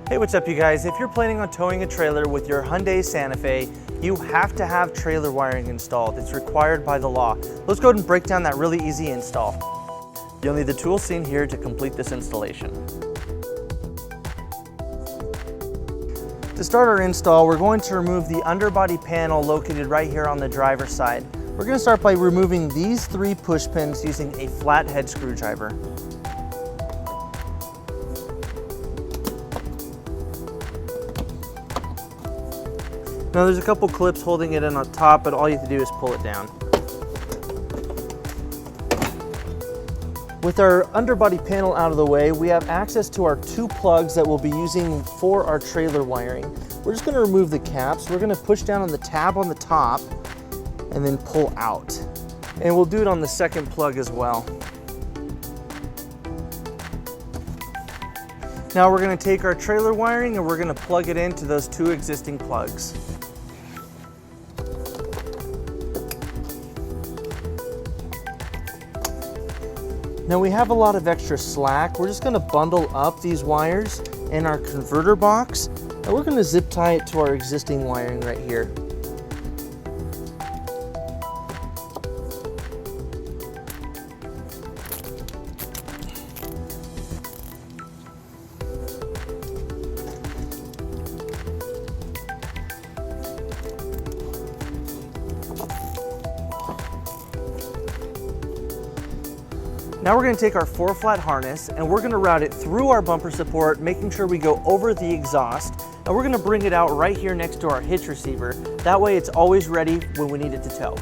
Hey, what's up you guys? If you're planning on towing a trailer with your Hyundai Santa Fe, you have to have trailer wiring installed. It's required by the law. Let's go ahead and break down that really easy install. You'll need the tools seen here to complete this installation. To start our install, we're going to remove the underbody panel located right here on the driver's side. We're going to start by removing these 3 push pins using a flathead screwdriver. Now there's a couple clips holding it in on top, but all you have to do is pull it down. With our underbody panel out of the way, we have access to our 2 plugs that we'll be using for our trailer wiring. We're just going to remove the caps. We're going to push down on the tab on the top and then pull out. And we'll do it on the second plug as well. Now we're going to take our trailer wiring and we're going to plug it into those 2 existing plugs. Now we have a lot of extra slack. We're just going to bundle up these wires in our converter box, and we're going to zip tie it to our existing wiring right here. Now we're going to take our 4-flat harness and we're going to route it through our bumper support, making sure we go over the exhaust, and we're going to bring it out right here next to our hitch receiver. That way it's always ready when we need it to tow.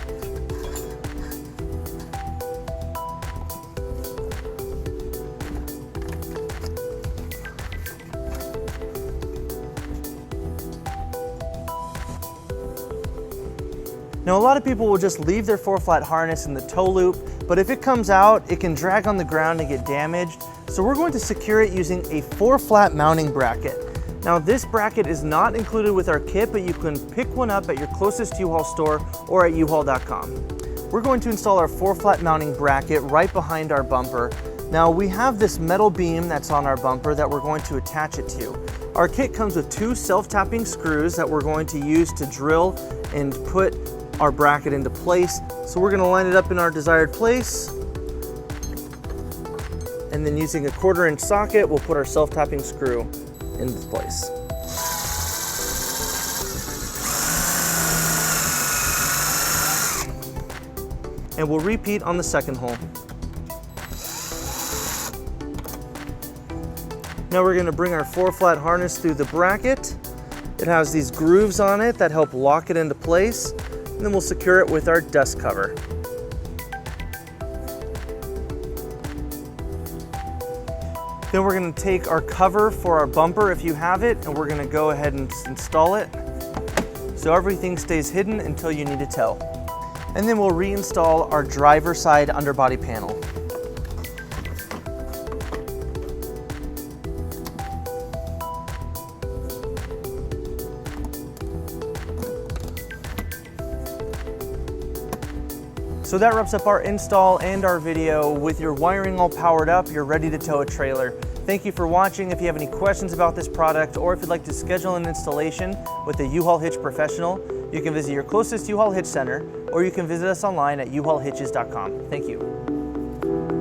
Now a lot of people will just leave their 4-flat harness in the tow loop, but if it comes out, it can drag on the ground and get damaged. So we're going to secure it using a 4-flat mounting bracket. Now this bracket is not included with our kit, but you can pick one up at your closest U-Haul store or at uhaul.com. We're going to install our 4-flat mounting bracket right behind our bumper. Now we have this metal beam that's on our bumper that we're going to attach it to. Our kit comes with 2 self-tapping screws that we're going to use to drill and put our bracket into place. So we're going to line it up in our desired place, and then using a 1/4-inch socket we'll put our self-tapping screw into place. And we'll repeat on the second hole. Now we're going to bring our 4-flat harness through the bracket. It has these grooves on it that help lock it into place. And then we'll secure it with our dust cover. Then we're going to take our cover for our bumper, if you have it, and we're going to go ahead and install it so everything stays hidden until you need to tow. And then we'll reinstall our driver side underbody panel. So that wraps up our install and our video. With your wiring all powered up, you're ready to tow a trailer. Thank you for watching. If you have any questions about this product, or if you'd like to schedule an installation with the U-Haul Hitch Professional, you can visit your closest U-Haul Hitch Center, or you can visit us online at uhaulhitches.com. Thank you.